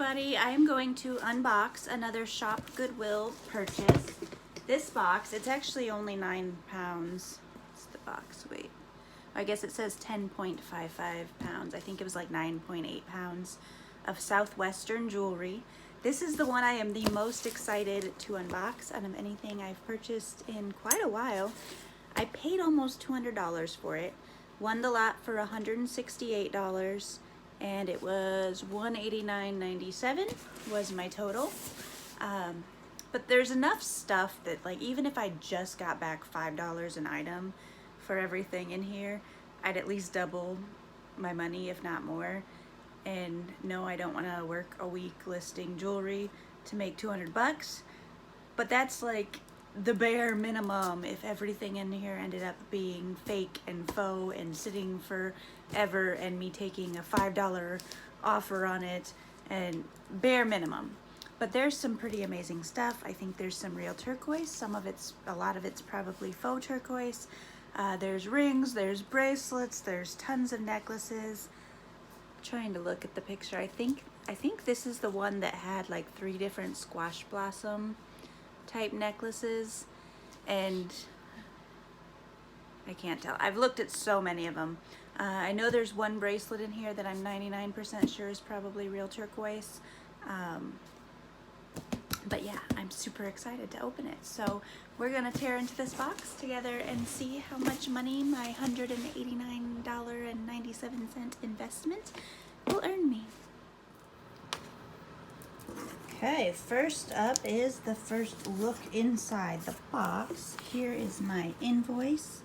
everybody, I am going to unbox another Shop Goodwill purchase. This box, it's actually only 9 pounds. What's the box weight? I guess it says 10.55 pounds. I think it was like 9.8 pounds of Southwestern jewelry. This is the one I am the most excited to unbox out of anything I've purchased in quite a while. I paid almost $200 for it. Won the lot for $168. And it was $189.97 was my total. But there's enough stuff that, like, even if I just got back $5 an item for everything in here, I'd at least double my money, if not more. And no, I don't want to work a week listing jewelry to make 200 bucks, but that's like the bare minimum if everything in here ended up being fake and faux and sitting forever and me taking a $5 offer on it, and bare minimum. But there's some pretty amazing stuff. I think there's some real turquoise. A lot of it's probably faux turquoise. There's rings, there's bracelets, there's tons of necklaces. I'm trying to look at the picture. I think this is the one that had like 3 different squash blossom type necklaces, and I can't tell. I've looked at so many of them. I know there's one bracelet in here that I'm 99% sure is probably real turquoise. But yeah, I'm super excited to open it. So we're gonna tear into this box together and see how much money my $189.97 investment will earn me. Okay, first up is the first look inside the box. Here is my invoice,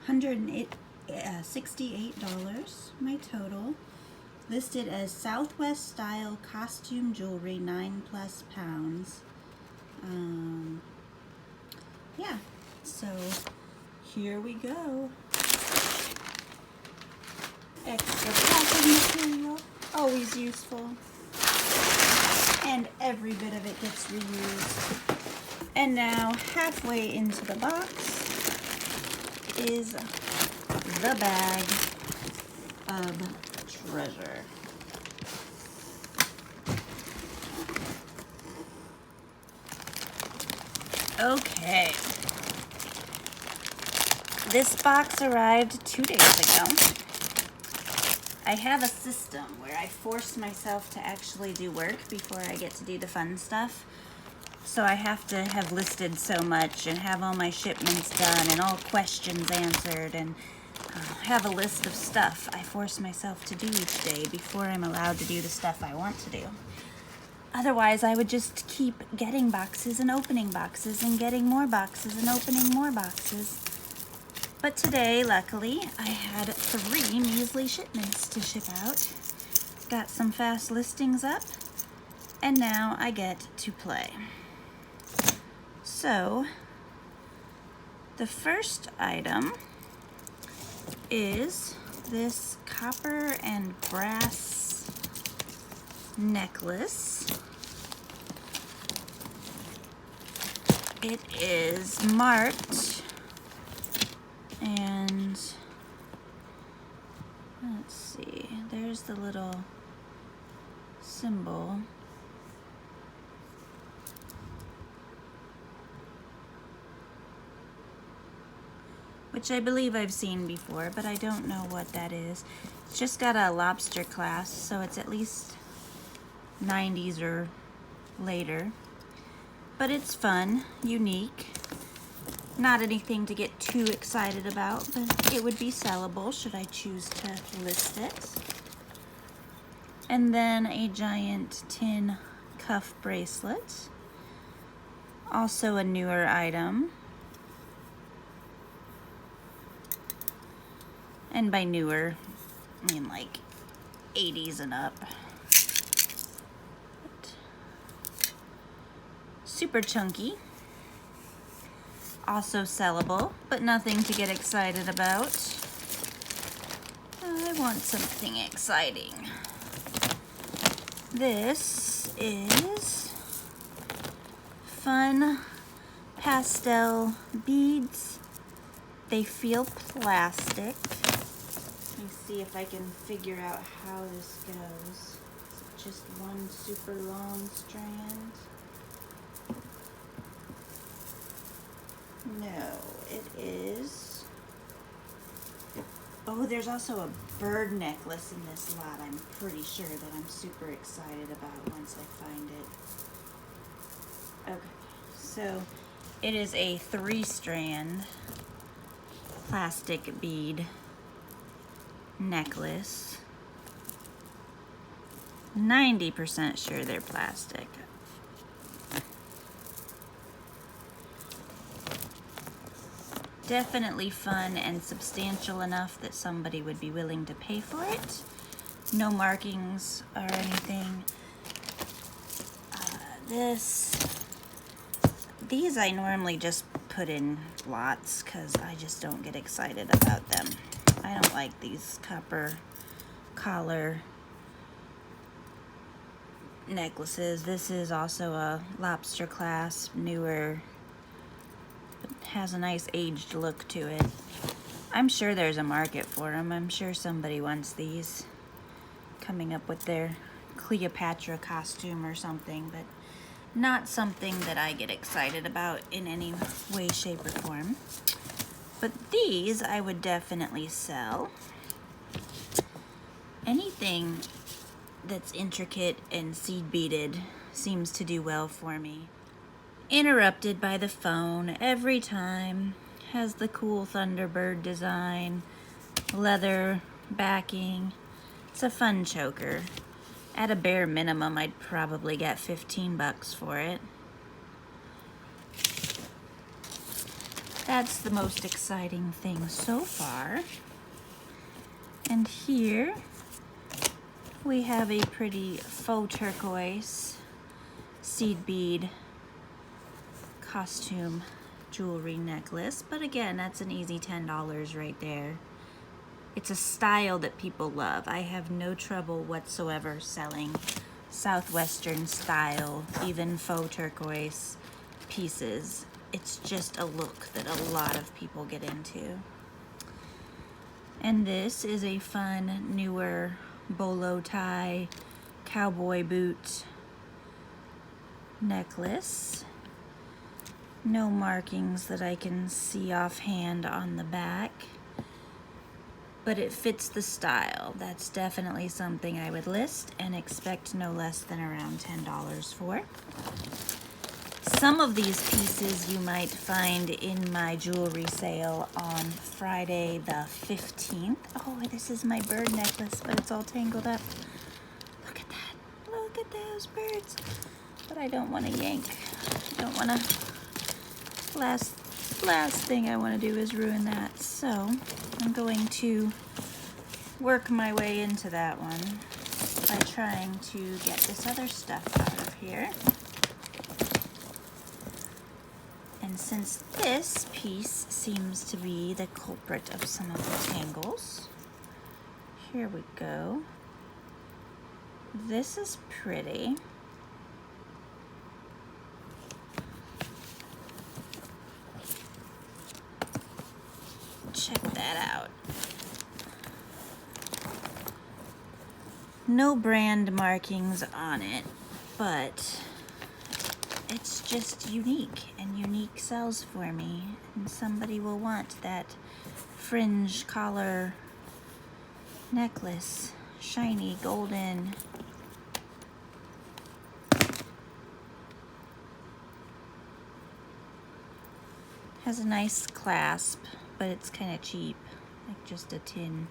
$168, my total. Listed as Southwest Style Costume Jewelry, 9+ pounds. Yeah, so here we go. Extra packing material, always useful. And every bit of it gets reused. And now, halfway into the box is the bag of treasure. Okay. This box arrived 2 days ago. I have a system where I force myself to actually do work before I get to do the fun stuff. So I have to have listed so much and have all my shipments done and all questions answered and have a list of stuff I force myself to do each day before I'm allowed to do the stuff I want to do. Otherwise, I would just keep getting boxes and opening boxes and getting more boxes and opening more boxes. But today, luckily, I had 3 measly shipments to ship out. Got some fast listings up, and now I get to play. So, the first item is this copper and brass necklace. It is marked, and let's see, there's the little symbol. Which I believe I've seen before, but I don't know what that is. It's just got a lobster clasp, so it's at least 90s or later. But it's fun, unique. Not anything to get too excited about, but it would be sellable should I choose to list it. And then a giant tin cuff bracelet. Also a newer item. And by newer, I mean like 80s and up. Super chunky. Also sellable, but nothing to get excited about. I want something exciting. This is fun pastel beads. They feel plastic. Let me see if I can figure out how this goes. It's a just one super long strand. No, it is. Oh, there's also a bird necklace in this lot. I'm pretty sure that I'm super excited about once I find it. Okay, so it is a 3-strand plastic bead necklace. 90% sure they're plastic. Definitely fun and substantial enough that somebody would be willing to pay for it. No markings or anything. These I normally just put in lots because I just don't get excited about them. I don't like these copper collar necklaces. This is also a lobster clasp, newer. It has a nice aged look to it. I'm sure there's a market for them. I'm sure somebody wants these, coming up with their Cleopatra costume or something, but not something that I get excited about in any way, shape, or form. But these I would definitely sell. Anything that's intricate and seed beaded seems to do well for me. Interrupted by the phone every time. Has the cool Thunderbird design, leather backing. It's a fun choker. At a bare minimum, I'd probably get 15 bucks for it. That's the most exciting thing so far. And here we have a pretty faux turquoise seed bead costume jewelry necklace, but again, that's an easy $10 right there. It's a style that people love. I have no trouble whatsoever selling Southwestern style, even faux turquoise pieces. It's just a look that a lot of people get into. And this is a fun, newer bolo tie cowboy boot necklace. No markings that I can see offhand on the back, but it fits the style. That's definitely something I would list and expect no less than around $10 for. Some of these pieces you might find in my jewelry sale on Friday the 15th. Oh, this is my bird necklace, but it's all tangled up. Look at that. Look at those birds. But I don't want to yank. I don't want to. Last thing I want to do is ruin that. So I'm going to work my way into that one by trying to get this other stuff out of here. And since this piece seems to be the culprit of some of the tangles, here we go. This is pretty. Check that out. No brand markings on it, but it's just unique, and unique sells for me, and somebody will want that fringe collar necklace, shiny golden. Has a nice clasp, but it's kind of cheap, like just a tin.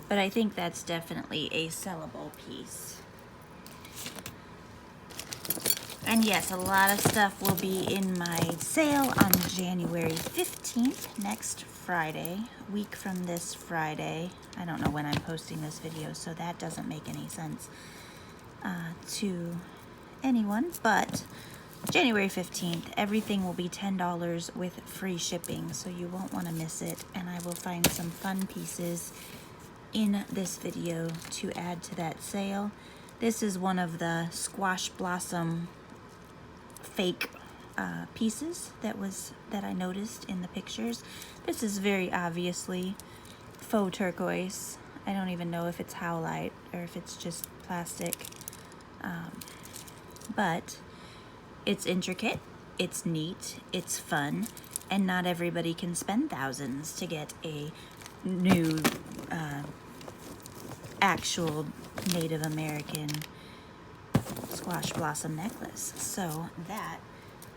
But I think that's definitely a sellable piece. And yes, a lot of stuff will be in my sale on January 15th, next Friday, a week from this Friday. I don't know when I'm posting this video, so that doesn't make any sense to anyone, but January 15th, everything will be $10 with free shipping, so you won't want to miss it, and I will find some fun pieces in this video to add to that sale. This is one of the squash blossom fake pieces that I noticed in the pictures. This is very obviously faux turquoise. I don't even know if it's howlite or if it's just plastic. But it's intricate, it's neat, it's fun, and not everybody can spend thousands to get a new actual Native American squash blossom necklace. So that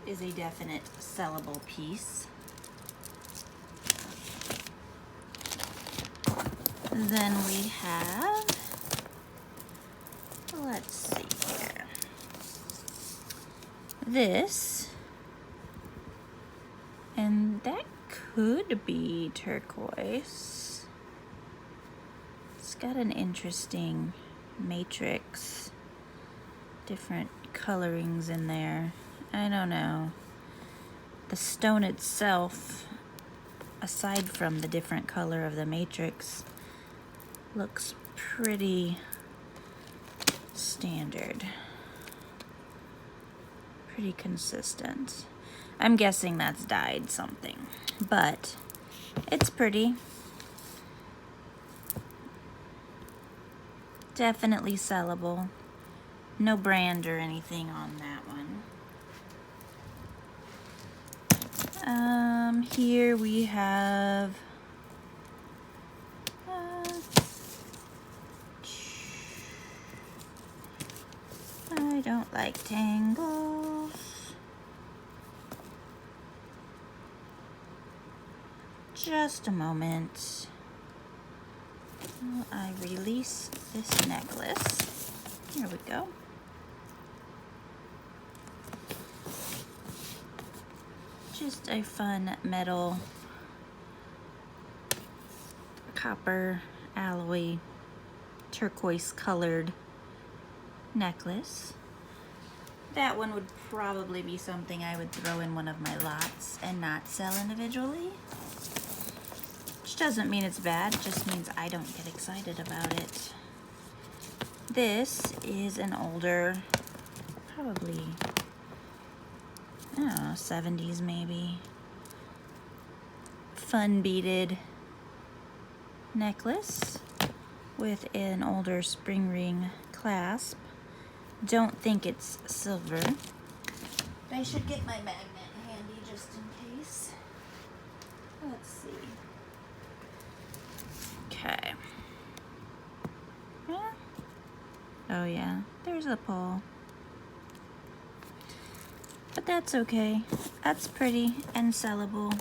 is a definite sellable piece. Then we have, let's see here, this, and that could be turquoise. It's got an interesting matrix, different colorings in there. I don't know. The stone itself, aside from the different color of the matrix, looks pretty standard, pretty consistent. I'm guessing that's dyed something, but it's pretty. Definitely sellable. No brand or anything on that one. Here we have I don't like tangles. Just a moment. While I release this necklace. Here we go. Just a fun metal, copper, alloy, turquoise colored necklace. That one would probably be something I would throw in one of my lots and not sell individually. Which doesn't mean it's bad, just means I don't get excited about it. This is an older, probably, I don't know, 70s maybe, fun beaded necklace with an older spring ring clasp. Don't think it's silver. I should get my magnet handy just in case. Let's see. Okay. Yeah. Oh yeah, there's a pole. But that's okay. That's pretty and sellable.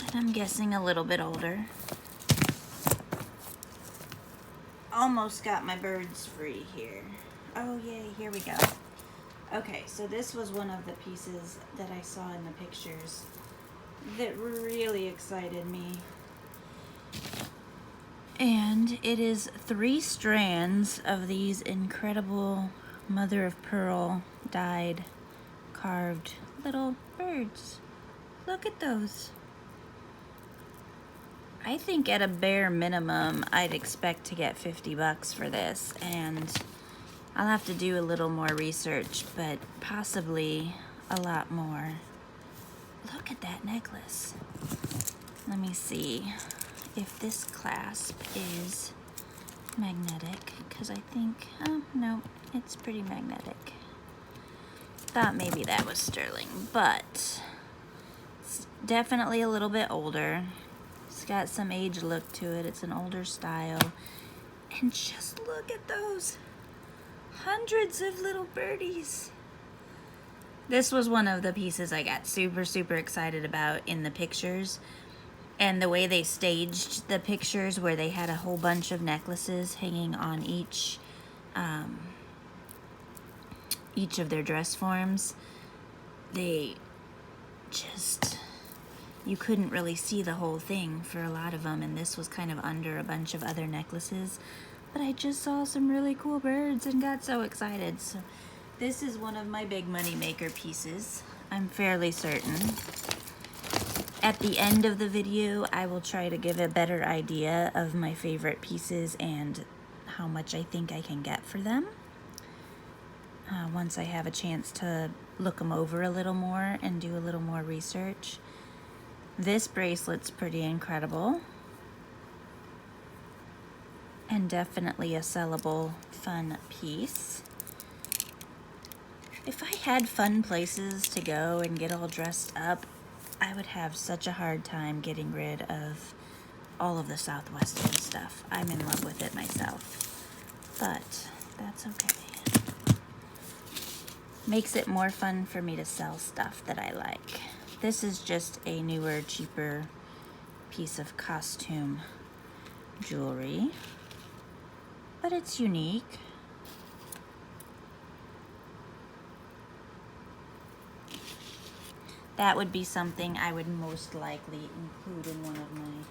And I'm guessing a little bit older. Almost got my birds free here. Oh yay, here we go. Okay, so this was one of the pieces that I saw in the pictures that really excited me. And it is 3 strands of these incredible mother of pearl dyed, carved little birds. Look at those. I think at a bare minimum, I'd expect to get 50 bucks for this, and I'll have to do a little more research, but possibly a lot more. Look at that necklace. Let me see if this clasp is magnetic, because I think, oh no, it's pretty magnetic. Thought maybe that was sterling, but it's definitely a little bit older. It's got some age look to it. It's an older style. And just look at those. Hundreds of little birdies. This was one of the pieces I got super, super excited about in the pictures. And the way they staged the pictures where they had a whole bunch of necklaces hanging on each of their dress forms. They just... you couldn't really see the whole thing for a lot of them, and this was kind of under a bunch of other necklaces. But I just saw some really cool birds and got so excited. So this is one of my big money maker pieces, I'm fairly certain. At the end of the video, I will try to give a better idea of my favorite pieces and how much I think I can get for them. Once I have a chance to look them over a little more and do a little more research. This bracelet's pretty incredible. and definitely a sellable, fun piece. If I had fun places to go and get all dressed up, I would have such a hard time getting rid of all of the Southwestern stuff. I'm in love with it myself, but that's okay. Makes it more fun for me to sell stuff that I like. This is just a newer, cheaper piece of costume jewelry, but it's unique. That would be something I would most likely include in one of my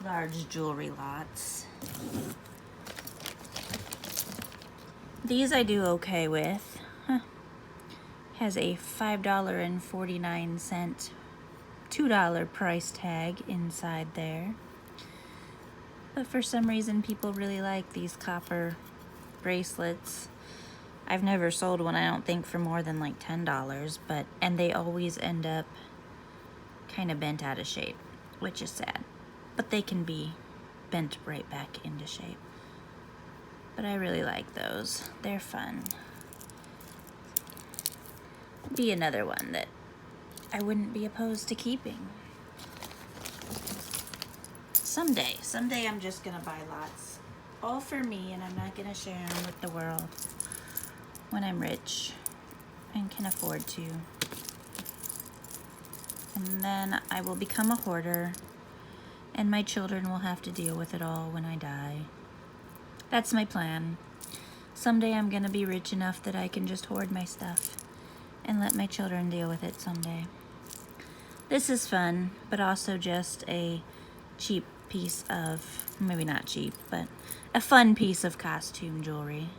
large jewelry lots. These I do okay with. Has a $5.49 $2 price tag inside there. But for some reason people really like these copper bracelets. I've never sold one, I don't think, for more than like $10, and they always end up kind of bent out of shape, which is sad. But they can be bent right back into shape. But I really like those. They're fun. Be another one that I wouldn't be opposed to keeping. Someday I'm just gonna buy lots, all for me, and I'm not gonna share them with the world when I'm rich and can afford to. And then I will become a hoarder, and my children will have to deal with it all when I die. That's my plan. Someday I'm gonna be rich enough that I can just hoard my stuff and let my children deal with it someday. This is fun, but also just a cheap piece of, maybe not cheap, but a fun piece of costume jewelry.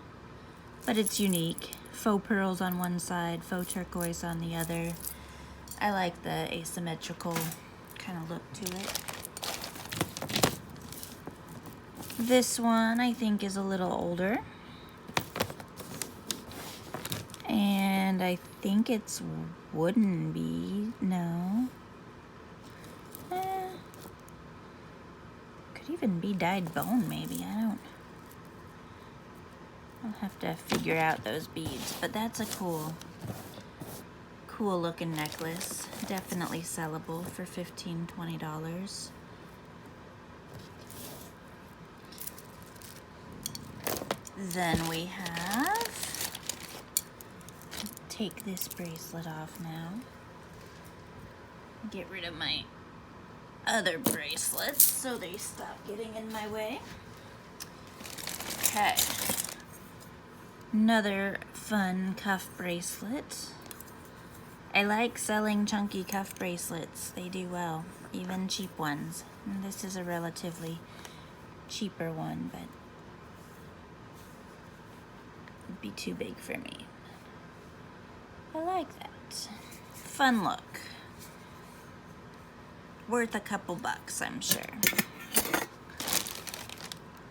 But it's unique. Faux pearls on one side, faux turquoise on the other. I like the asymmetrical kind of look to it. This one I think is a little older. And I think it's wooden bead. No. Could even be dyed bone, maybe. I'll have to figure out those beads, but that's a cool looking necklace. Definitely sellable for $15, $20. Then we have, take this bracelet off now. Get rid of my other bracelets so they stop getting in my way. Okay. Another fun cuff bracelet. I like selling chunky cuff bracelets. They do well, even cheap ones. And this is a relatively cheaper one, but it'd be too big for me. I like that. Fun look. Worth a couple bucks, I'm sure.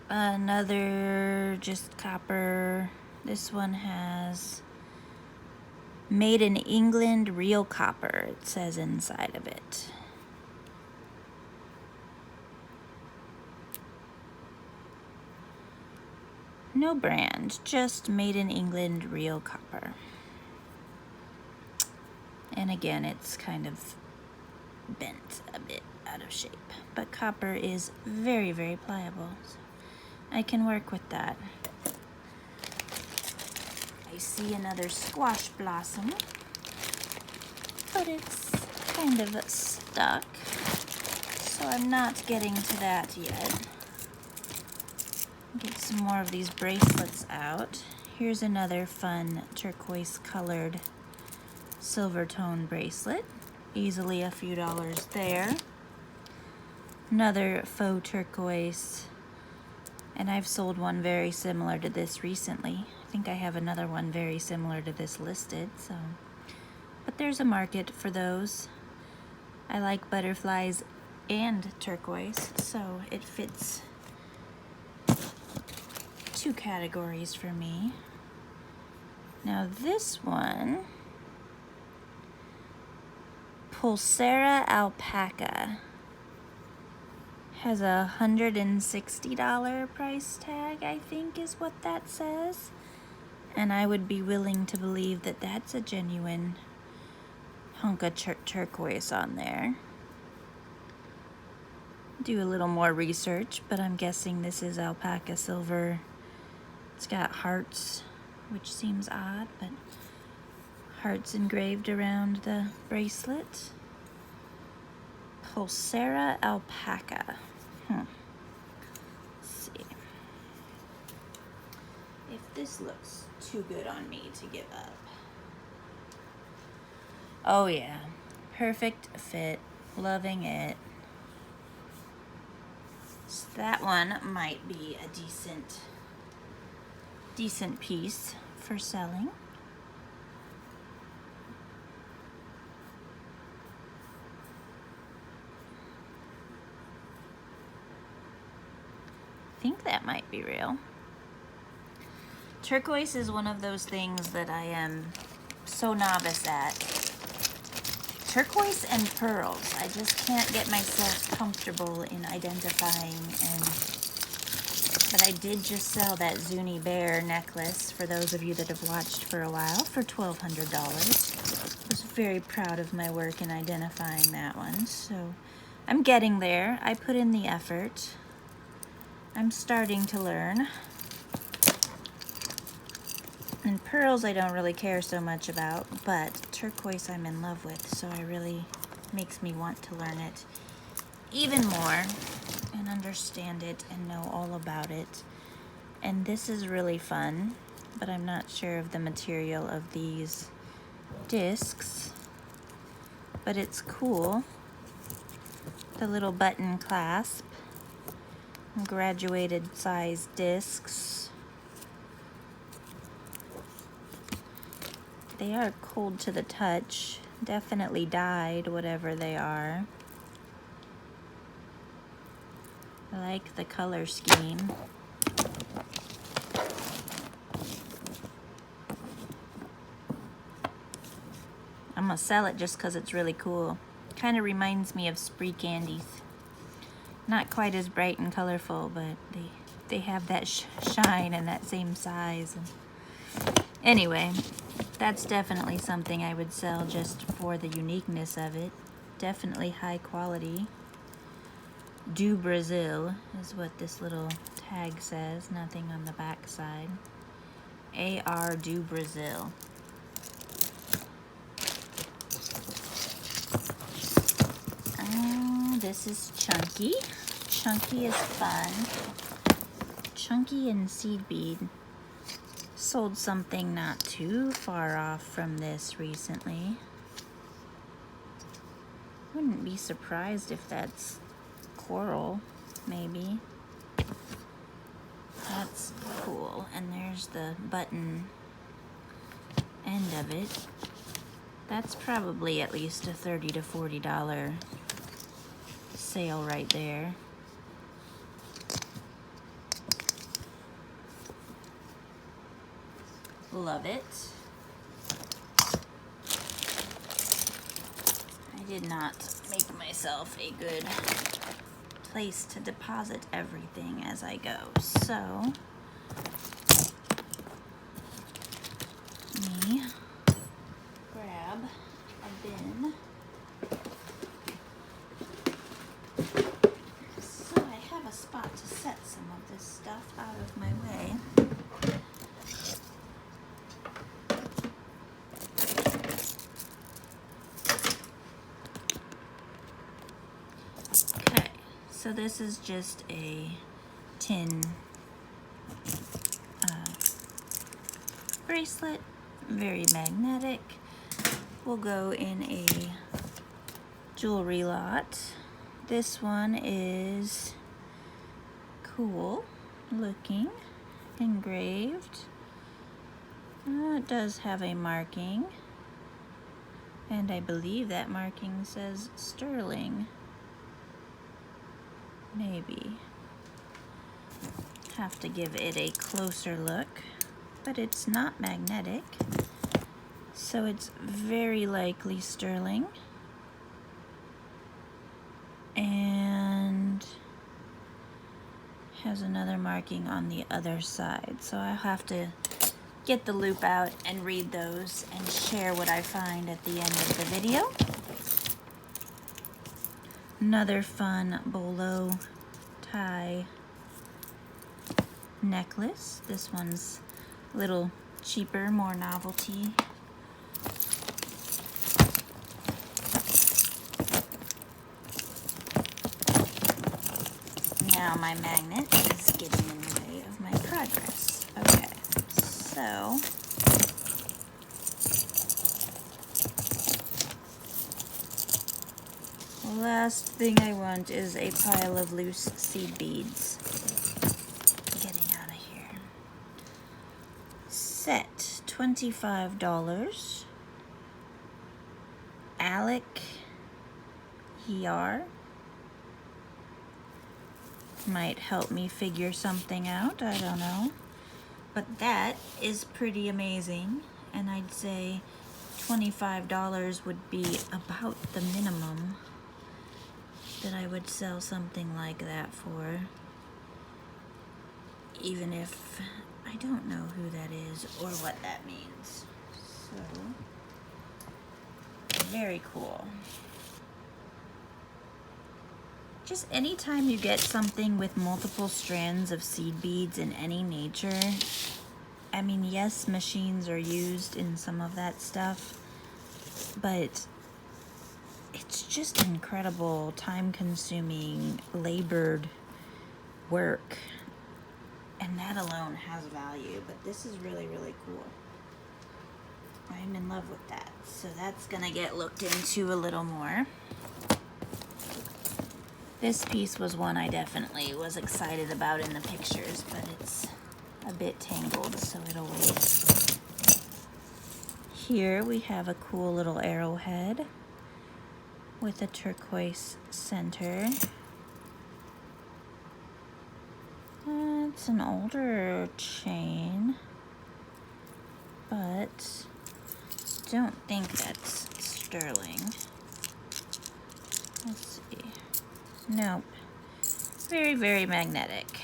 Another just copper. This one has made in England, real copper, it says inside of it. No brand, just made in England, real copper. And again, it's kind of bent a bit out of shape, but copper is very, very pliable, so I can work with that. I see another squash blossom, but it's kind of stuck, so I'm not getting to that yet. Get some more of these bracelets out. Here's another fun turquoise colored silver tone bracelet. Easily a few dollars there. Another faux turquoise, and I've sold one very similar to this recently. I think I have another one very similar to this listed, so. But there's a market for those. I like butterflies and turquoise, so it fits two categories for me. Now this one, Pulsera Alpaca, Has a $160 price tag, I think is what that says. And I would be willing to believe that that's a genuine hunk of turquoise on there. Do a little more research, but I'm guessing this is alpaca silver. It's got hearts, which seems odd, but hearts engraved around the bracelet. Pulsera alpaca. Let's see. If this looks too good on me to give up. Oh yeah, perfect fit, loving it. So that one might be a decent piece for selling. I think that might be real. Turquoise is one of those things that I am so novice at. Turquoise and pearls. I just can't get myself comfortable in identifying. But I did just sell that Zuni Bear necklace for those of you that have watched for a while for $1,200. I was very proud of my work in identifying that one. So I'm getting there. I put in the effort. I'm starting to learn. And pearls I don't really care so much about, but turquoise I'm in love with, so it really makes me want to learn it even more and understand it and know all about it. And this is really fun, but I'm not sure of the material of these discs, but it's cool. The little button clasp, graduated size discs. They are cold to the touch, definitely dyed, whatever they are. I like the color scheme. I'm gonna sell it just because it's really cool. Kind of reminds me of spree candies. Not quite as bright and colorful, but they have that shine and that same size. Anyway, that's definitely something I would sell just for the uniqueness of it. Definitely high quality. Do Brazil is what this little tag says. Nothing on the back side. AR do Brazil. This is chunky. Chunky is fun. Chunky and seed bead. Sold something not too far off from this recently. Wouldn't be surprised if that's coral, maybe. That's cool. And there's the button end of it. That's probably at least a $30 to $40 sale right there. Love it. I did not make myself a good place to deposit everything as I go, so let me grab a bin. So I have a spot to set some of this stuff out of my way. So this is just a tin bracelet, very magnetic. Will go in a jewelry lot. This one is cool looking, engraved. It does have a marking, and I believe that marking says sterling. Maybe. Have to give it a closer look, but it's not magnetic, so it's very likely sterling. And has another marking on the other side, so I'll have to get the loop out and read those and share what I find at the end of the video. Another fun bolo tie necklace. This one's a little cheaper, more novelty. Now my magnet is getting in the way of my progress. Okay, so the last thing I want is a pile of loose seed beads. Getting out of here. Set, $25. Alec ER might help me figure something out, I don't know. But that is pretty amazing, and I'd say $25 would be about the minimum that I would sell something like that for, even if I don't know who that is or what that means. So, very cool. Just anytime you get something with multiple strands of seed beads in any nature, I mean, yes, machines are used in some of that stuff, but it's just incredible, time-consuming, labored work, and that alone has value. But this is really, really cool. I'm in love with that, so that's gonna get looked into a little more. This piece was one I definitely was excited about in the pictures, but it's a bit tangled, so it'll wait. Here we have a cool little arrowhead with a turquoise center. It's an older chain, but don't think that's sterling. Let's see. Nope. Very, very magnetic.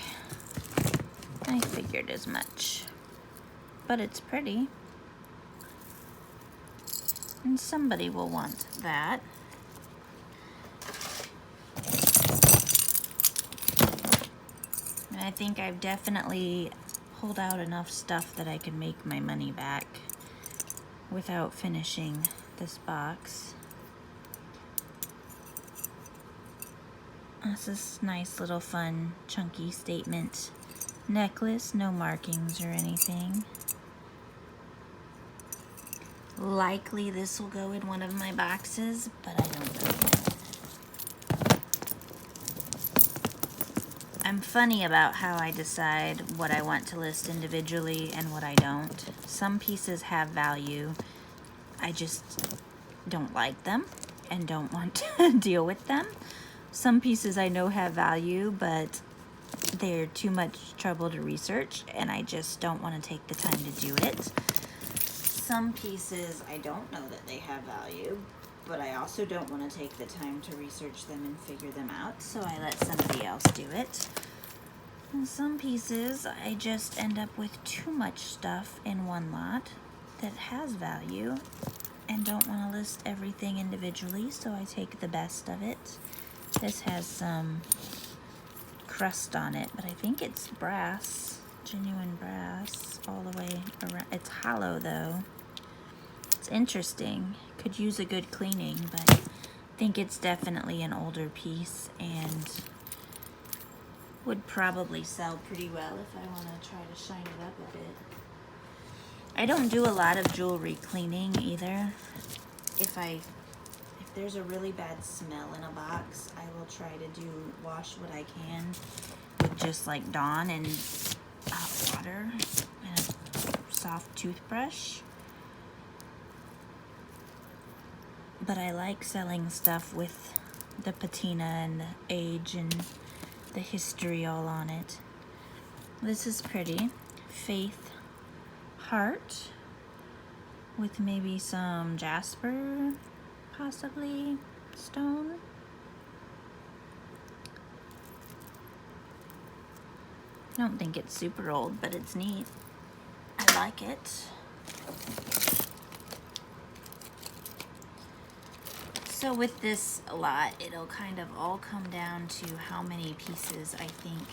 I figured as much. But it's pretty. And somebody will want that. And I think I've definitely pulled out enough stuff that I can make my money back without finishing this box. This is nice little fun chunky statement necklace, no markings or anything. Likely this will go in one of my boxes, but I don't know. I'm funny about how I decide what I want to list individually and what I don't. Some pieces have value. I just don't like them and don't want to deal with them. Some pieces I know have value, but they're too much trouble to research, and I just don't want to take the time to do it. Some pieces I don't know that they have value, but I also don't want to take the time to research them and figure them out, so I let somebody else do it. And some pieces I just end up with too much stuff in one lot that has value and don't want to list everything individually, so I take the best of it. This has some crust on it, but I think it's brass, genuine brass all the way around. It's hollow though. It's interesting. Could use a good cleaning, but I think it's definitely an older piece and would probably sell pretty well if I want to try to shine it up a bit. I don't do a lot of jewelry cleaning either. If there's a really bad smell in a box, I will try to wash what I can with just like Dawn and hot water and a soft toothbrush. But I like selling stuff with the patina and the age and the history all on it. This is pretty. Faith heart with maybe some jasper, possibly stone. I don't think it's super old, but it's neat. I like it. So with this lot, it'll kind of all come down to how many pieces I think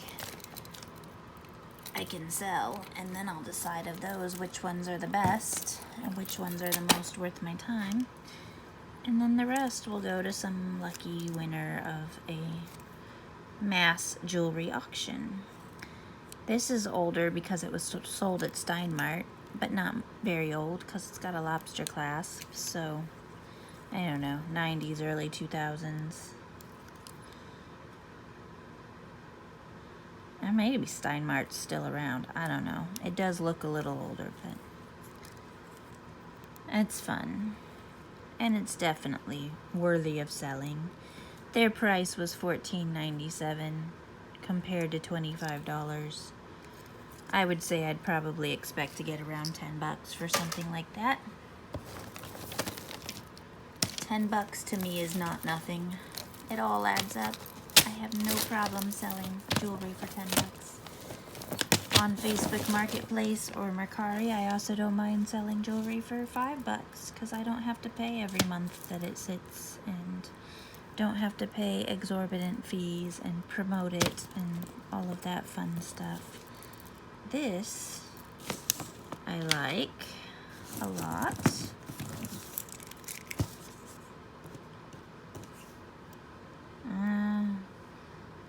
I can sell, and then I'll decide of those which ones are the best and which ones are the most worth my time. And then the rest will go to some lucky winner of a mass jewelry auction. This is older because it was sold at Steinmart, but not very old because it's got a lobster clasp, so I don't know, 90s, early 2000s. Or maybe Steinmart's still around, I don't know. It does look a little older, but it's fun. And it's definitely worthy of selling. Their price was $14.97 compared to $25. I would say I'd probably expect to get around 10 bucks for something like that. 10 bucks to me is not nothing. It all adds up. I have no problem selling jewelry for 10 bucks. On Facebook Marketplace or Mercari, I also don't mind selling jewelry for 5 bucks because I don't have to pay every month that it sits and don't have to pay exorbitant fees and promote it and all of that fun stuff. This I like a lot.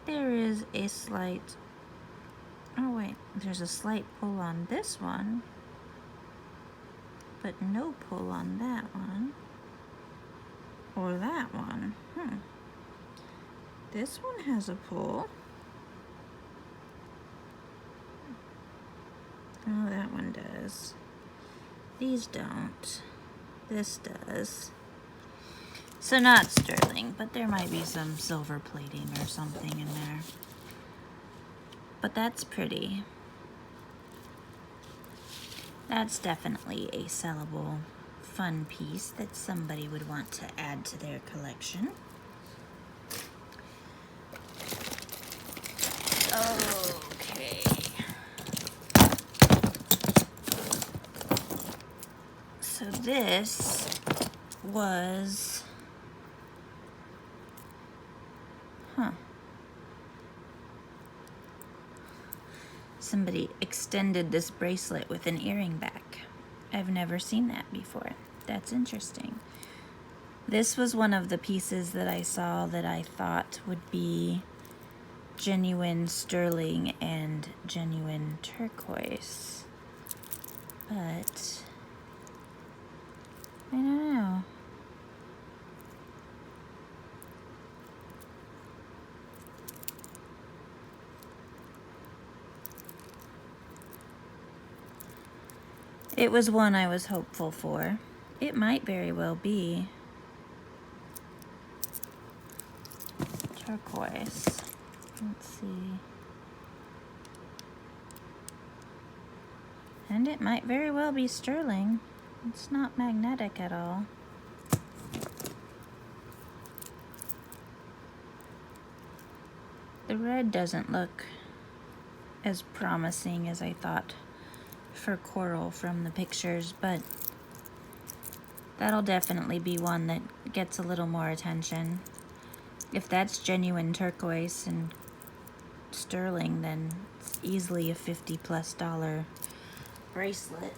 There is a slight, oh wait, there's a slight pull on this one, but no pull on that one, or that one. This one has a pull. Oh, that one does. These don't. This does. So not sterling, but there might be some silver plating or something in there. But that's pretty. That's definitely a sellable, fun piece that somebody would want to add to their collection. Okay. So this was, somebody extended this bracelet with an earring back. I've never seen that before. That's interesting. This was one of the pieces that I saw that I thought would be genuine sterling and genuine turquoise. But I don't know. It was one I was hopeful for. It might very well be turquoise. Let's see. And it might very well be sterling. It's not magnetic at all. The red doesn't look as promising as I thought for coral from the pictures, but that'll definitely be one that gets a little more attention. If that's genuine turquoise and sterling, then it's easily a $50+ bracelet.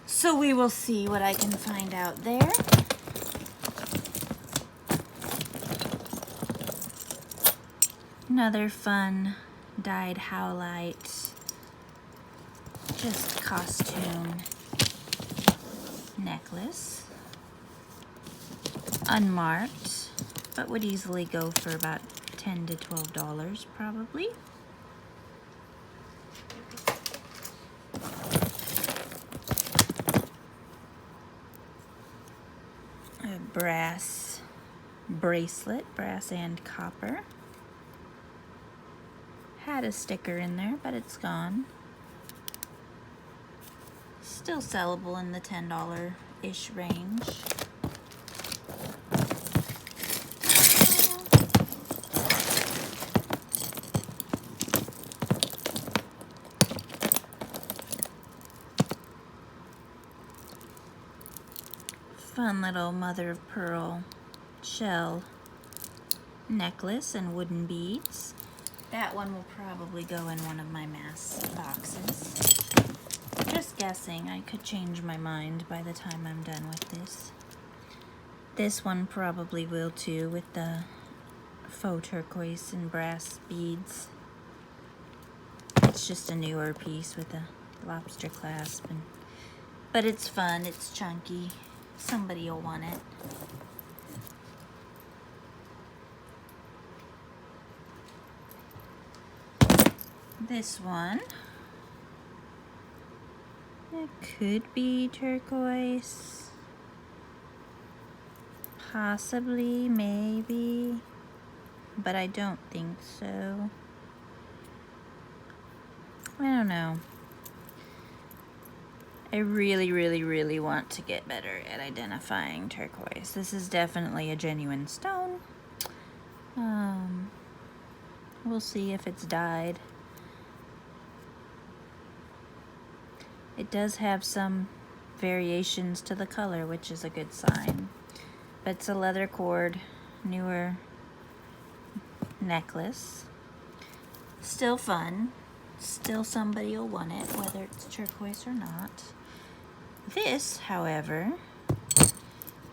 So we will see what I can find out there. Another fun dyed howlite, just costume necklace. Unmarked, but would easily go for about $10 to $12 probably. A brass bracelet, brass and copper. Had a sticker in there, but it's gone. Still sellable in the $10-ish range. fun little mother of pearl shell necklace and wooden beads. That one will probably go in one of my mass boxes. Just guessing, I could change my mind by the time I'm done with this. This one probably will too, with the faux turquoise and brass beads. It's just a newer piece with a lobster clasp, but it's fun, it's chunky. Somebody will want it. This one, it could be turquoise, possibly, maybe, but I don't think so. I don't know. I really want to get better at identifying turquoise. This is definitely a genuine stone. We'll see if it's dyed. It does have some variations to the color, which is a good sign. But it's a leather cord, newer necklace. Still fun. Still somebody will want it, whether it's turquoise or not. This, however,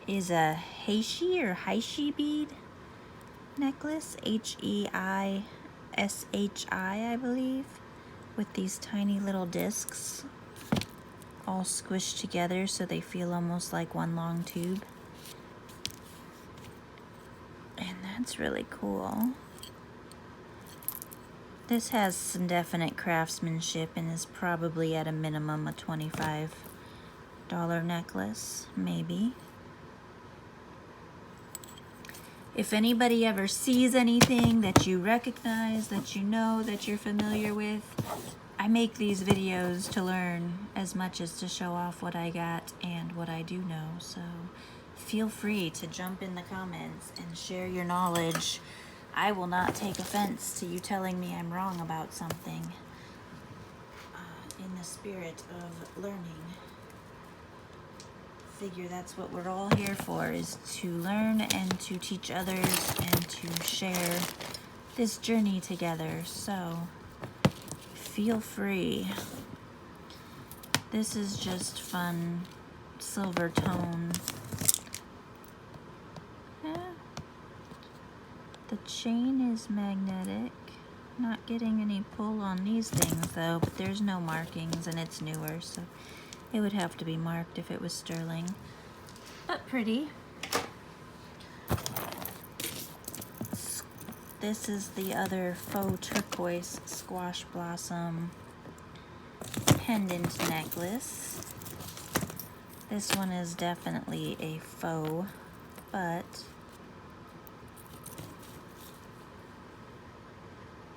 is a heishi or heishi bead necklace. Heishi, I believe, with these tiny little discs all squished together so they feel almost like one long tube. And that's really cool. This has some definite craftsmanship and is probably at a minimum a $25 necklace, maybe. If anybody ever sees anything that you recognize, that you know, that you're familiar with, I make these videos to learn as much as to show off what I got and what I do know. So feel free to jump in the comments and share your knowledge. I will not take offense to you telling me I'm wrong about something, in the spirit of learning. Figure that's what we're all here for, is to learn and to teach others and to share this journey together. So feel free. This is just fun silver tone. The chain is magnetic. Not getting any pull on these things though, but there's no markings and it's newer, so it would have to be marked if it was sterling. But pretty. This is the other faux turquoise squash blossom pendant necklace. This one is definitely a faux, but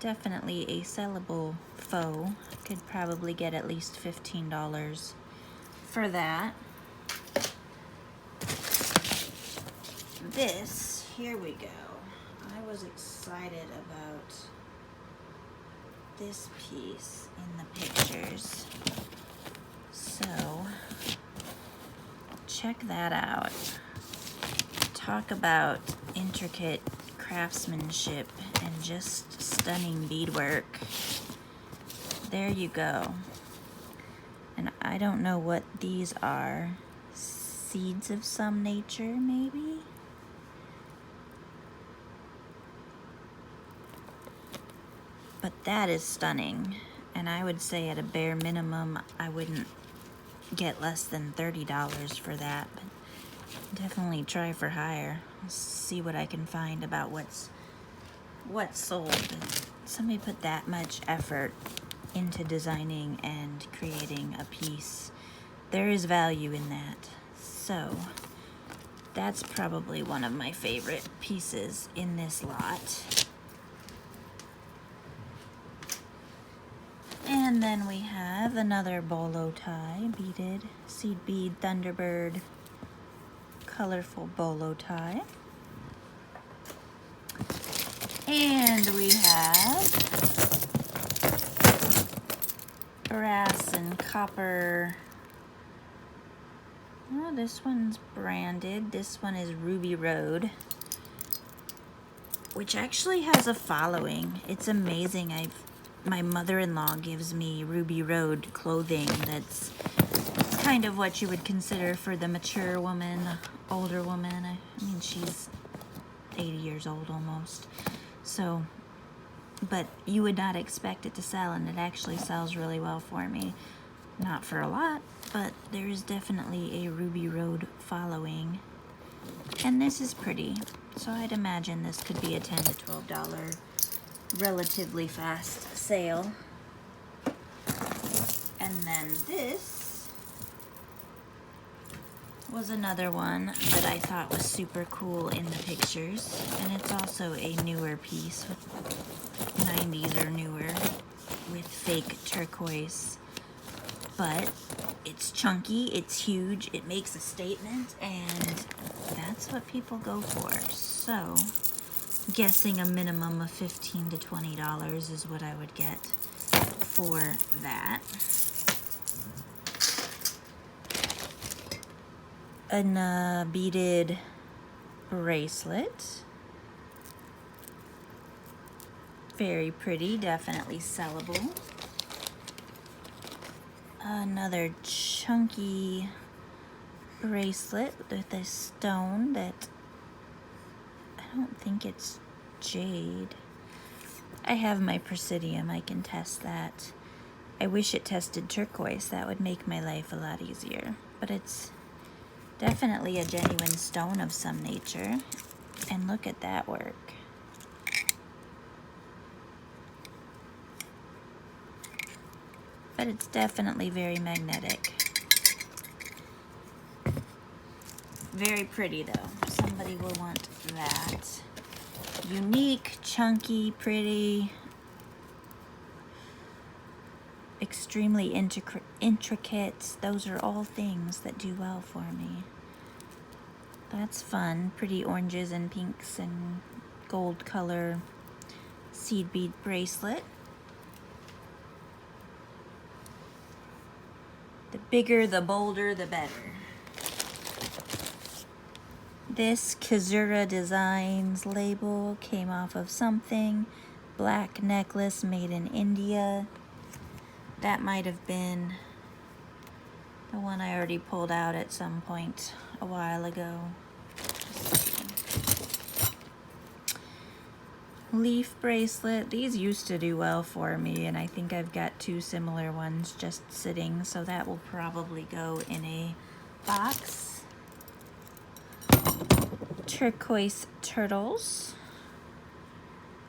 definitely a sellable faux. Could probably get at least $15 for that. This, here we go. I was excited about this piece in the pictures. So, check that out. Talk about intricate craftsmanship and just stunning beadwork. There you go. And I don't know what these are. Seeds of some nature, maybe? But that is stunning. And I would say at a bare minimum, I wouldn't get less than $30 for that. But definitely try for higher. See what I can find about what's sold. Somebody put that much effort into designing and creating a piece. There is value in that. So that's probably one of my favorite pieces in this lot. And then we have another bolo tie, beaded seed bead Thunderbird colorful bolo tie. And we have brass and copper Oh, this one's branded. This one is Ruby Road, which actually has a following. It's amazing. My mother-in-law gives me Ruby Road clothing that's kind of what you would consider for the mature woman, older woman. I mean, she's 80 years old almost. So, but you would not expect it to sell, and it actually sells really well for me. Not for a lot, but there is definitely a Ruby Road following. And this is pretty. So I'd imagine this could be a $10 to $12 relatively fast sale. And then this was another one that I thought was super cool in the pictures. And it's also a newer piece, 90s or newer, with fake turquoise. But it's chunky, it's huge, it makes a statement, and that's what people go for. So, guessing a minimum of $15 to $20 is what I would get for that. A beaded bracelet. Very pretty, definitely sellable. Another chunky bracelet with a stone that I don't think it's jade. I have my Presidium, I can test that. I wish it tested turquoise, that would make my life a lot easier. But it's definitely a genuine stone of some nature. And look at that work. But it's definitely very magnetic. Very pretty though. Somebody will want that. Unique, chunky, pretty, extremely intricate. Those are all things that do well for me. That's fun. Pretty oranges and pinks and gold color seed bead bracelet. The bigger, the bolder, the better. This Kazura Designs label came off of something. Black necklace made in India. That might have been the one I already pulled out at some point a while ago. Leaf bracelet. These used to do well for me, and I think I've got two similar ones just sitting, so that will probably go in a box. Turquoise turtles.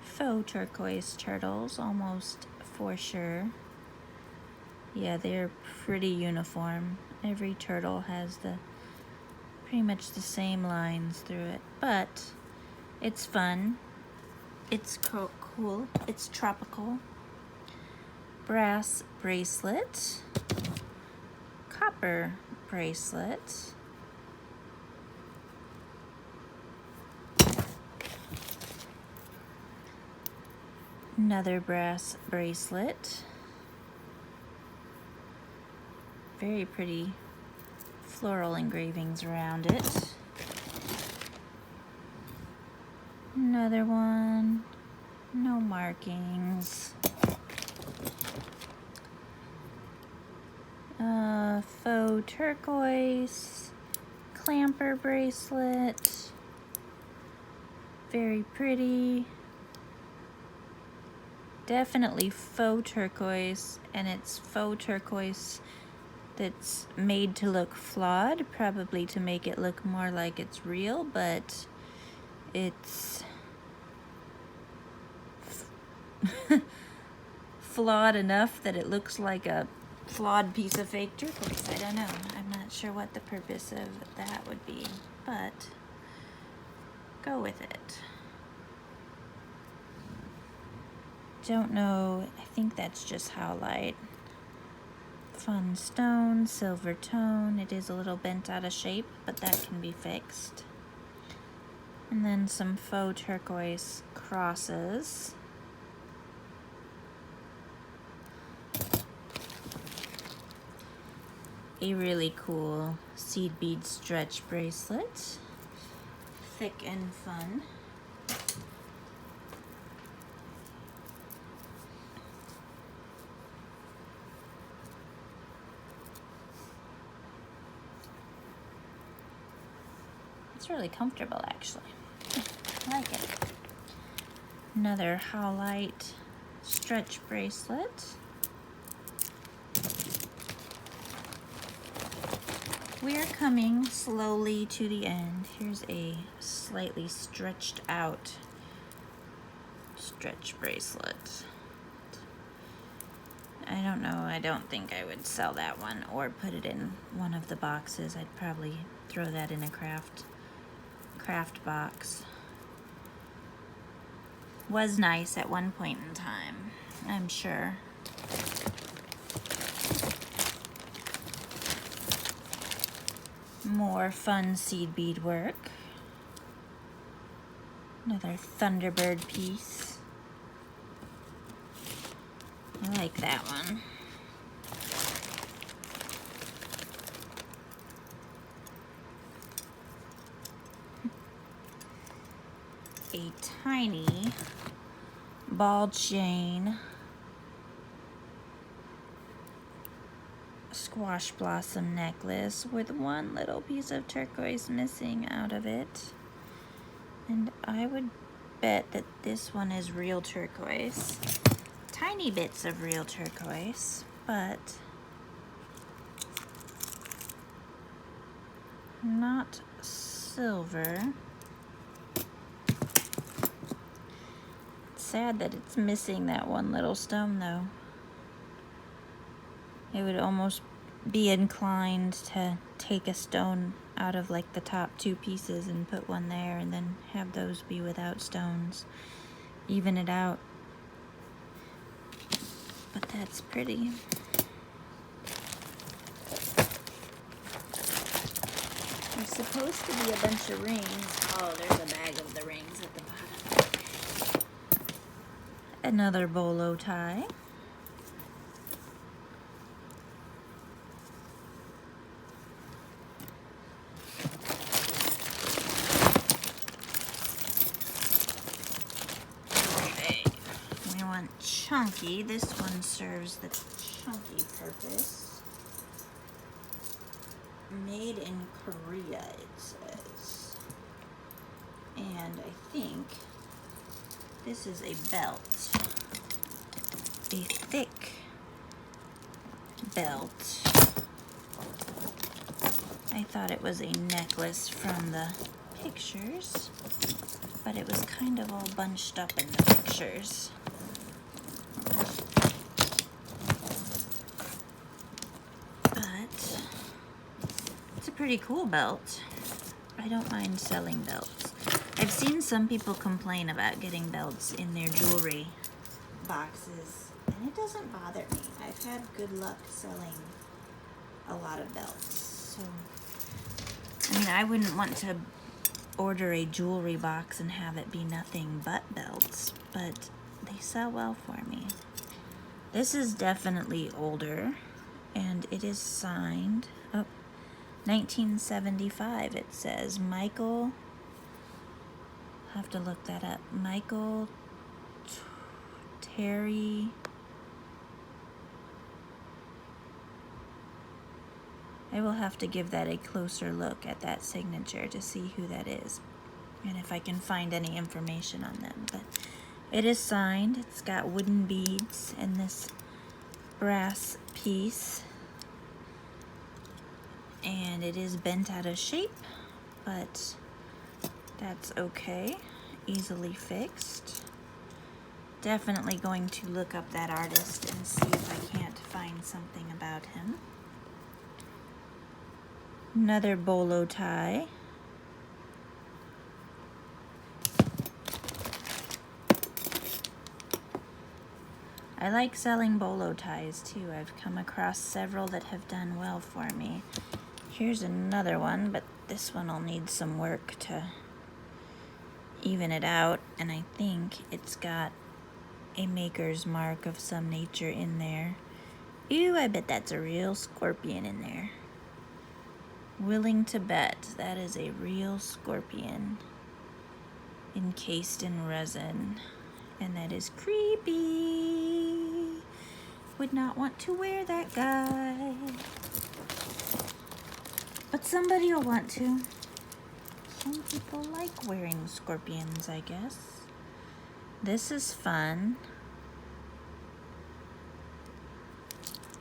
Faux turquoise turtles, almost for sure. Yeah, they're pretty uniform. Every turtle has pretty much the same lines through it, but it's fun. It's cool. It's tropical. Brass bracelet. Copper bracelet. Another brass bracelet. Very pretty floral engravings around it. Another one, no markings. Faux turquoise, clamper bracelet, very pretty. Definitely faux turquoise, and it's faux turquoise that's made to look flawed, probably to make it look more like it's real, but it's flawed enough that it looks like a flawed piece of fake turquoise. I don't know. I'm not sure what the purpose of that would be, but go with it. Don't know. I think that's just howlite. Fun stone, silver tone. It is a little bent out of shape, but that can be fixed. And then some faux turquoise crosses. a really cool seed bead stretch bracelet. Thick and fun. It's really comfortable, actually. I like it. Another Howlite stretch bracelet. We are coming slowly to the end. Here's a slightly stretched out stretch bracelet. I don't know, I don't think I would sell that one or put it in one of the boxes. I'd probably throw that in a craft box. Was nice at one point in time, I'm sure. More fun seed bead work. Another Thunderbird piece. I like that one. A tiny ball chain squash blossom necklace with one little piece of turquoise missing out of it. And I would bet that this one is real turquoise. Tiny bits of real turquoise, but not silver. It's sad that it's missing that one little stone though. It would almost be inclined to take a stone out of like the top two pieces and put one there and then have those be without stones. Even it out. But that's pretty. There's supposed to be a bunch of rings. Oh, there's a bag of the rings at the bottom. Another bolo tie. Chunky. This one serves the chunky purpose. Made in Korea, it says. And I think this is a belt. A thick belt. I thought it was a necklace from the pictures, but it was kind of all bunched up in the pictures. Pretty cool belt. I don't mind selling belts. I've seen some people complain about getting belts in their jewelry boxes, and it doesn't bother me. I've had good luck selling a lot of belts. So, I mean, I wouldn't want to order a jewelry box and have it be nothing but belts, but they sell well for me. This is definitely older, and it is signed. Oh, 1975 it says. Michael, I'll have to look that up. Michael Terry. I will have to give that a closer look at that signature to see who that is and if I can find any information on them. But it is signed. It's got wooden beads and this brass piece. And it is bent out of shape, but that's okay. Easily fixed. Definitely going to look up that artist and see if I can't find something about him. Another bolo tie. I like selling bolo ties too. I've come across several that have done well for me. Here's another one, but this one will need some work to even it out, and I think it's got a maker's mark of some nature in there. Ew, I bet that's a real scorpion in there. Willing to bet that is a real scorpion encased in resin. And that is creepy. Would not want to wear that guy. But somebody will want to. Some people like wearing scorpions, I guess. This is fun.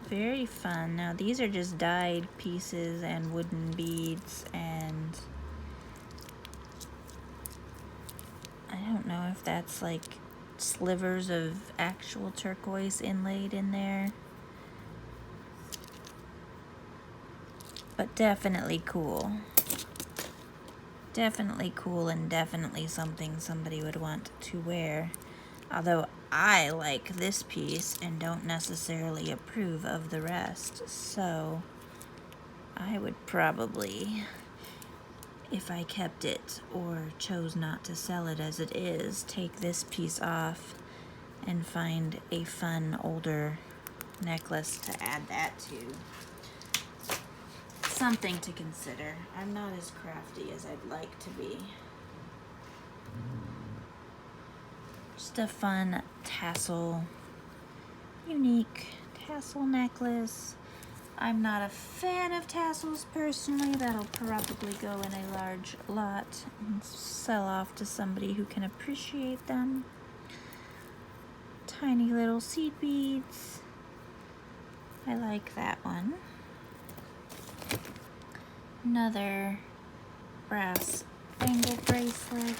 Very fun. Now these are just dyed pieces and wooden beads, and I don't know if that's like slivers of actual turquoise inlaid in there. But definitely cool. Definitely cool, and definitely something somebody would want to wear. Although I like this piece and don't necessarily approve of the rest, so I would probably, if I kept it or chose not to sell it as it is, take this piece off and find a fun older necklace to add that to. Something to consider. I'm not as crafty as I'd like to be. Just a fun tassel, unique tassel necklace. I'm not a fan of tassels personally. That'll probably go in a large lot and sell off to somebody who can appreciate them. Tiny little seed beads. I like that one. Another brass bangle bracelet.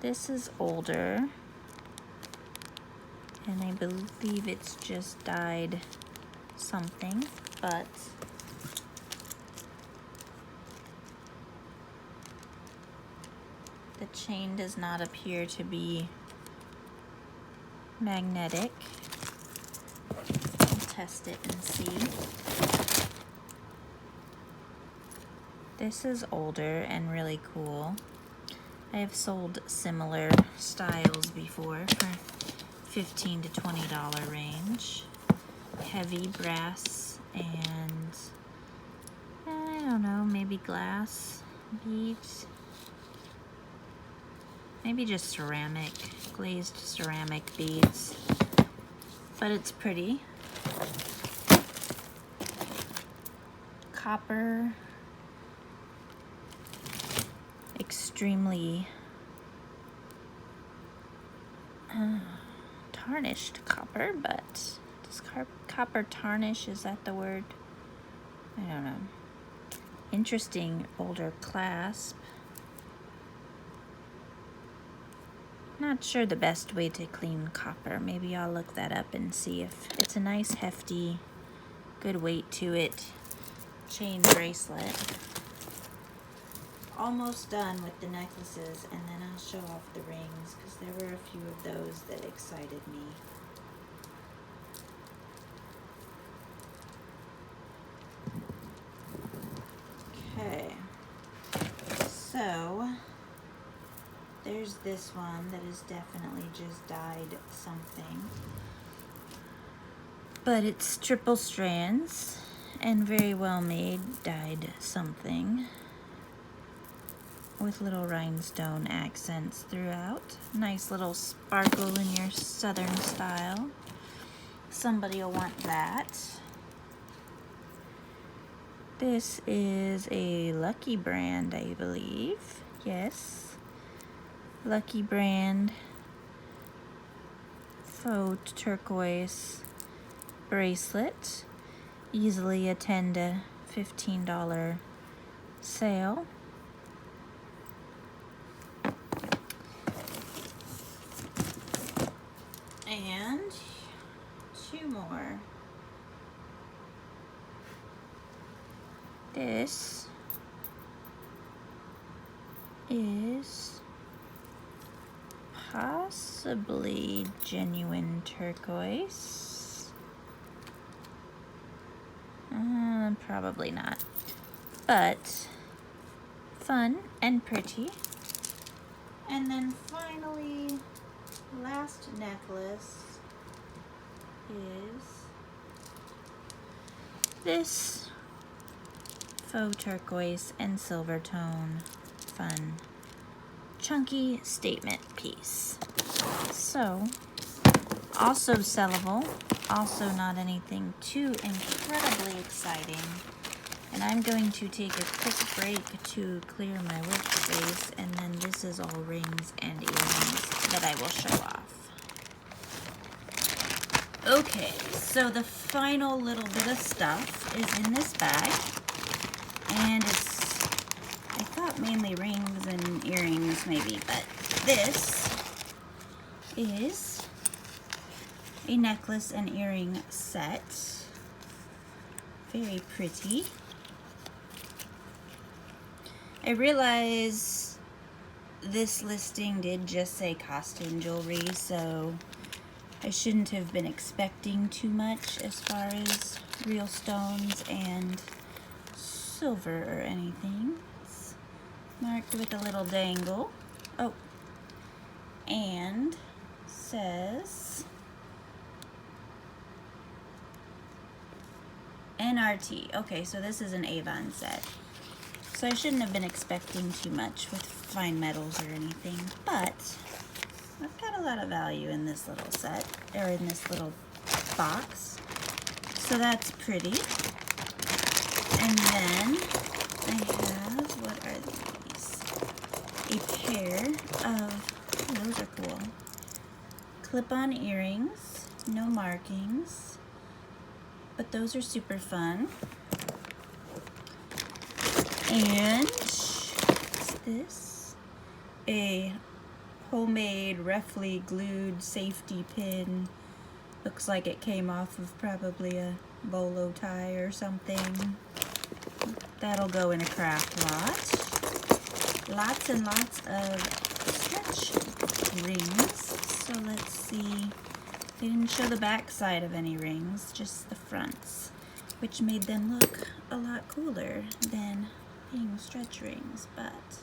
This is older, and I believe it's just dyed something, but the chain does not appear to be magnetic. I'll test it and see. This is older and really cool. I have sold similar styles before for $15 to $20 range. Heavy brass and I don't know, maybe glass beads. Maybe just ceramic, glazed ceramic beads. But it's pretty. Copper. Extremely tarnished copper, but does copper tarnish? Is that the word? I don't know. Interesting older clasp. Not sure the best way to clean copper. Maybe I'll look that up and see if it's a nice hefty, good weight to it chain bracelet. Almost done with the necklaces, and then I'll show off the rings because there were a few of those that excited me. Okay, so there's this one that is definitely just dyed something, but it's triple strands and very well made, dyed something, with little rhinestone accents throughout. Nice little sparkle in your southern style. Somebody will want that. This is a Lucky brand, I believe. Yes. Lucky brand faux turquoise bracelet. Easily a $10 to $15 sale. And two more. This is possibly genuine turquoise. Probably not, but fun and pretty. And then finally, last necklace is this faux turquoise and silver tone. Fun, chunky statement piece. So, also sellable, also not anything too incredibly exciting. And I'm going to take a quick break to clear my workspace, and then this is all rings and earrings that I will show off. Okay, so the final little bit of stuff is in this bag, and it's, I thought mainly rings and earrings maybe, but this is a necklace and earring set. Very pretty. I realize this listing did just say costume jewelry, so I shouldn't have been expecting too much as far as real stones and silver or anything. It's marked with a little dangle. Oh, and says NRT. Okay, so this is an Avon set. So I shouldn't have been expecting too much with fine metals or anything, but I've got a lot of value in this little set, or in this little box. So that's pretty. And then I have, what are these? A pair of, oh, those are cool, clip-on earrings, no markings, but those are super fun. And what's this? A homemade, roughly glued safety pin. Looks like it came off of probably a bolo tie or something. That'll go in a craft lot. Lots and lots of stretch rings. So let's see. They didn't show the back side of any rings, just the fronts, which made them look a lot cooler than being stretch rings, but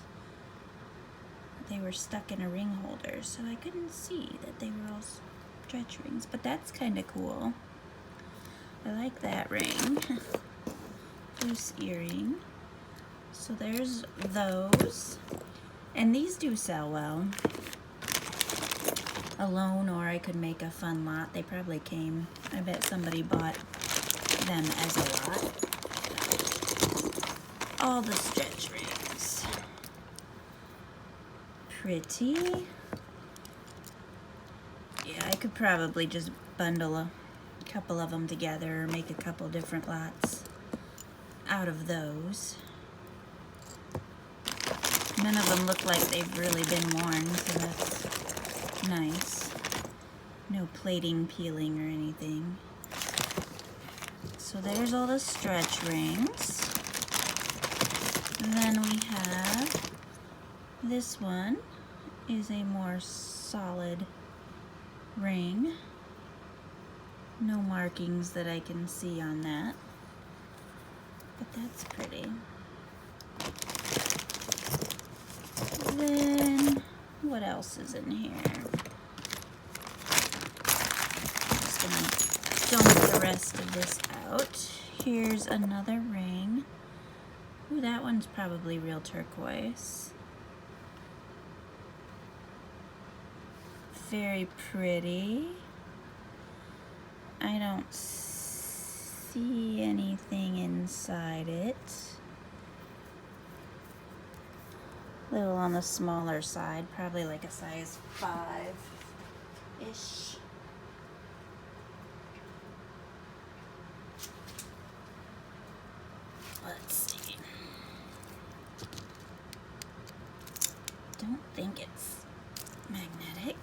they were stuck in a ring holder, so I couldn't see that they were all stretch rings, but that's kind of cool. I like that ring. Loose earring. So there's those, and these do sell well alone, or I could make a fun lot. They probably came, I bet somebody bought them as a lot. All the stretch rings. Pretty. Yeah, I could probably just bundle a couple of them together or make a couple different lots out of those. None of them look like they've really been worn, so that's nice. No plating, peeling, or anything. So there's all the stretch rings. And then we have this one is a more solid ring. No markings that I can see on that, but that's pretty. Then what else is in here? Just gonna dump the rest of this out. Here's another ring. Ooh, that one's probably real turquoise. Very pretty. I don't see anything inside it. A little on the smaller side, probably like a size 5-ish. Let's see. Don't think it's magnetic.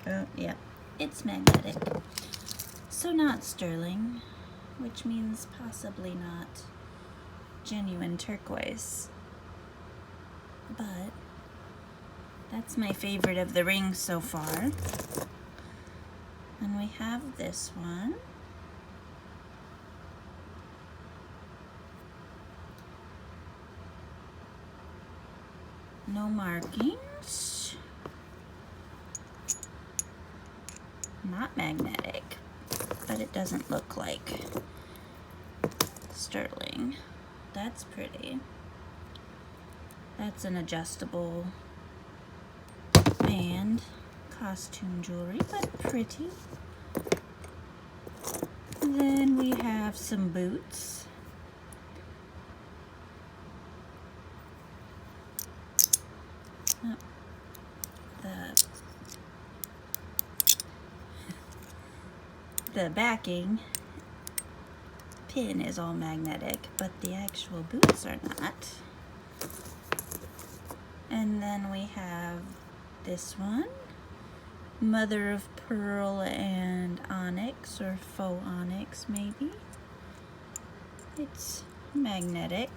Oh, yeah, it's magnetic. So not sterling, which means possibly not genuine turquoise. But that's my favorite of the rings so far. And we have this one. No markings. Not magnetic, but it doesn't look like sterling. That's pretty. That's an adjustable band. Costume jewelry, but pretty. Then we have some boots. Oh, the backing pin is all magnetic, but the actual boots are not. And then we have this one, mother of pearl and onyx, or faux onyx maybe. It's magnetic.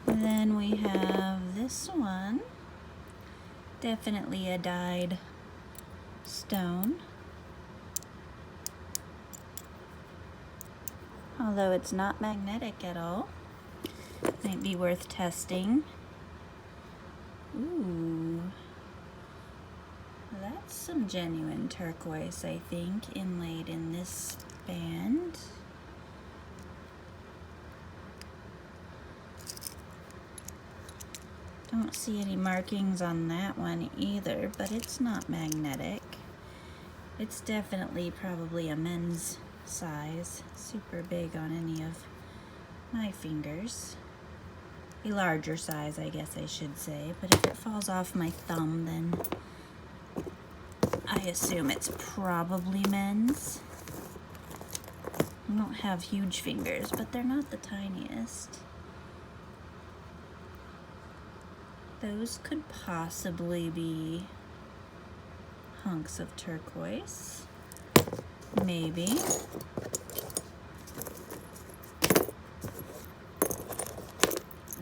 And then we have this one, definitely a dyed stone. Although it's not magnetic at all. Might be worth testing. Ooh. That's some genuine turquoise, I think, inlaid in this band. Don't see any markings on that one either, but it's not magnetic. It's definitely probably a men's size. Super big on any of my fingers. A larger size, I guess I should say, but if it falls off my thumb, then I assume it's probably men's. I don't have huge fingers, but they're not the tiniest. Those could possibly be hunks of turquoise. Maybe.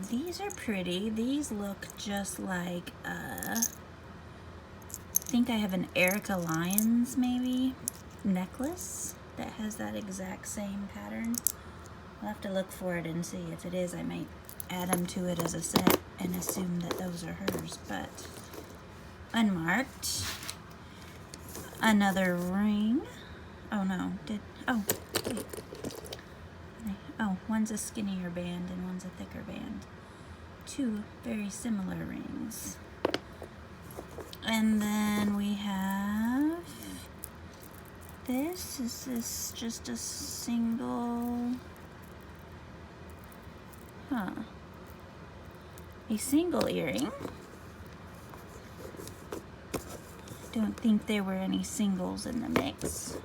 These are pretty. These look just like, I think I have an Erica Lyons maybe necklace that has that exact same pattern. I'll have to look for it and see. If it is, I might add them to it as a set and assume that those are hers, but unmarked. Another ring. Oh no, oh, wait. Oh, one's a skinnier band and one's a thicker band. Two very similar rings. And then we have this. Is this just a single? Huh. A single earring. Don't think there were any singles in the mix.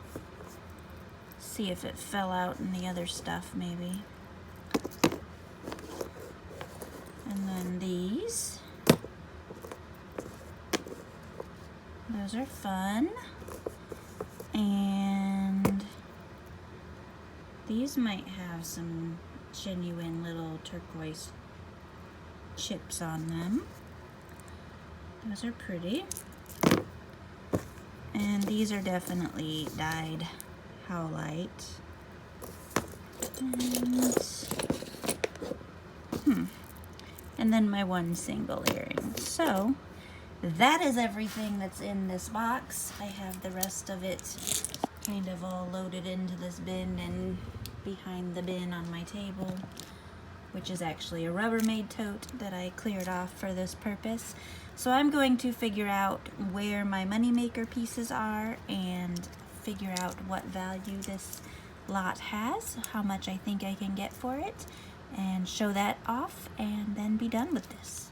See if it fell out in the other stuff maybe. And then these. Those are fun. And these might have some genuine little turquoise chips on them. Those are pretty. And these are definitely dyed howlite. And then my one single earring. So that is everything that's in this box. I have the rest of it kind of all loaded into this bin and behind the bin on my table, which is actually a Rubbermaid tote that I cleared off for this purpose. So I'm going to figure out where my moneymaker pieces are and figure out what value this lot has, how much I think I can get for it, and show that off and then be done with this.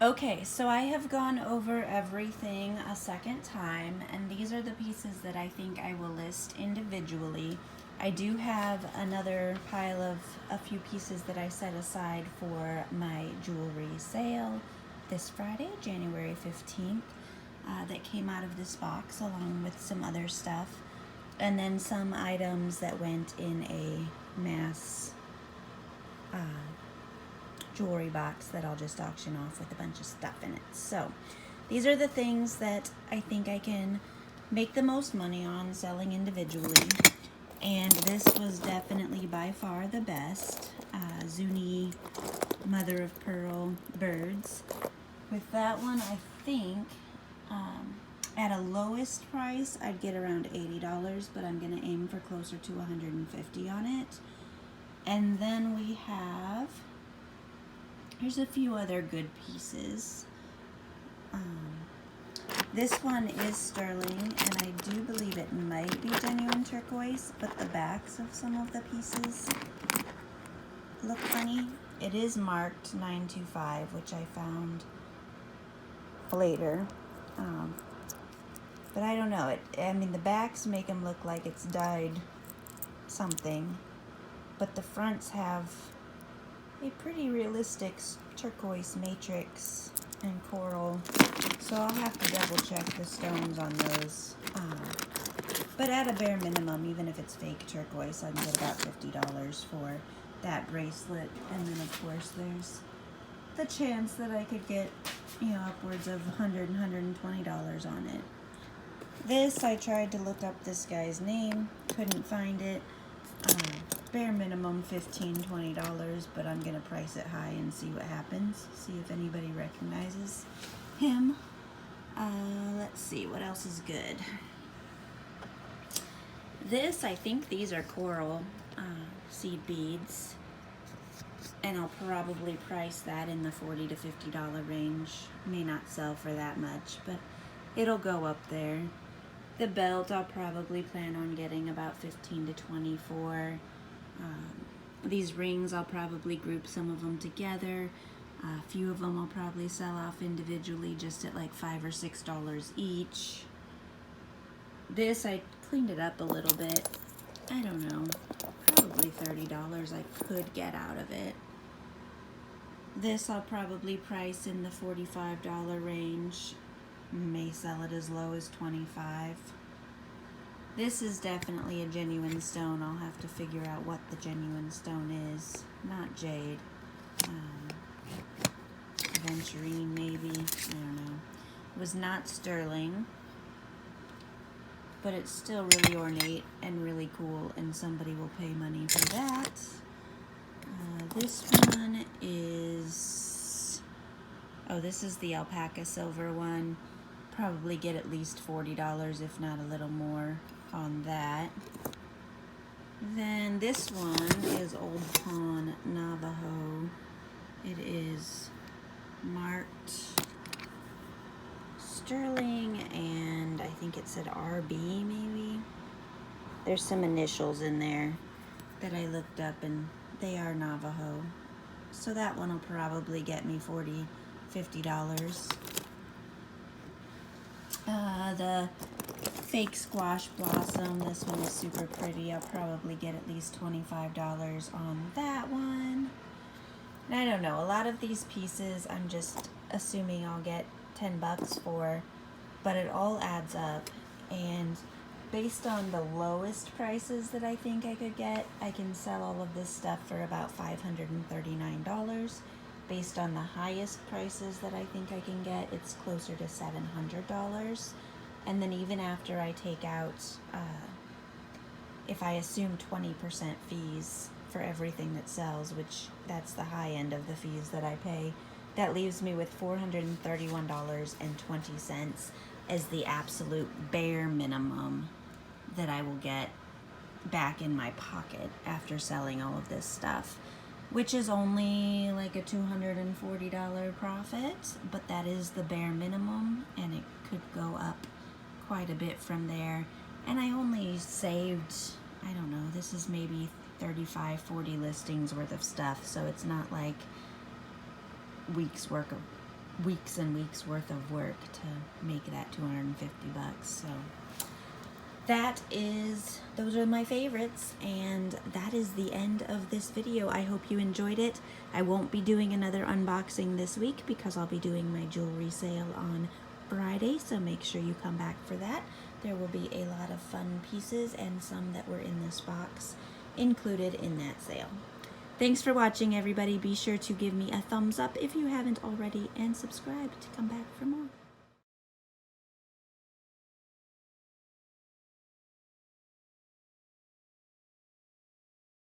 Okay, so I have gone over everything a second time, and these are the pieces that I think I will list individually. I do have another pile of a few pieces that I set aside for my jewelry sale this Friday, January 15th, that came out of this box along with some other stuff. And then some items that went in a mass jewelry box that I'll just auction off with a bunch of stuff in it. So these are the things that I think I can make the most money on selling individually. And this was definitely by far the best. Zuni mother of pearl birds. With that one, I think At a lowest price, I'd get around $80, but I'm gonna aim for closer to $150 on it. And then we have, here's a few other good pieces. This one is sterling, and I do believe it might be genuine turquoise, but the backs of some of the pieces look funny. It is marked 925, which I found later. But I don't know. I mean, the backs make them look like it's dyed something, but the fronts have a pretty realistic turquoise matrix and coral. So I'll have to double check the stones on those. But at a bare minimum, even if it's fake turquoise, I can get about $50 for that bracelet. And then of course there's the chance that I could get, you know, upwards of $100 and $120 on it. This, I tried to look up this guy's name, couldn't find it. Bare minimum $15, $20, but I'm gonna price it high and see what happens. See if anybody recognizes him. Let's see, what else is good? This, I think these are coral seed beads, and I'll probably price that in the $40 to $50 range. May not sell for that much, but it'll go up there. The belt, I'll probably plan on getting about 15 to 24. These rings, I'll probably group some of them together. A few of them I'll probably sell off individually just at like $5 or $6 each. This, I cleaned it up a little bit. I don't know, probably $30 I could get out of it. This I'll probably price in the $45 range. May sell it as low as $25. This is definitely a genuine stone. I'll have to figure out what the genuine stone is. Not jade. Aventurine maybe. I don't know. It was not sterling, but it's still really ornate and really cool, and somebody will pay money for that. This one is, oh, this is the alpaca silver one. Probably get at least $40, if not a little more on that. Then this one is Old Pawn Navajo. It is marked sterling, and I think it said RB maybe. There's some initials in there that I looked up, and they are Navajo. So that one will probably get me $40, $50. The fake squash blossom, this one is super pretty. I'll probably get at least $25 on that one. And I don't know, a lot of these pieces I'm just assuming I'll get 10 bucks for, but it all adds up. And based on the lowest prices that I think I could get, I can sell all of this stuff for about $539. Based on the highest prices that I think I can get, it's closer to $700. And then even after I take out, if I assume 20% fees for everything that sells, which that's the high end of the fees that I pay, that leaves me with $431.20 as the absolute bare minimum that I will get back in my pocket after selling all of this stuff, which is only like a $240 profit, but that is the bare minimum, and it could go up quite a bit from there. And I only saved, I don't know, this is maybe 35, 40 listings worth of stuff, so it's not like weeks and weeks worth of work to make that 250 bucks. So those are my favorites, and that is the end of this video. I hope you enjoyed it. I won't be doing another unboxing this week because I'll be doing my jewelry sale on Friday, so make sure you come back for that. There will be a lot of fun pieces and some that were in this box included in that sale. Thanks for watching, everybody. Be sure to give me a thumbs up if you haven't already, and subscribe to come back for more.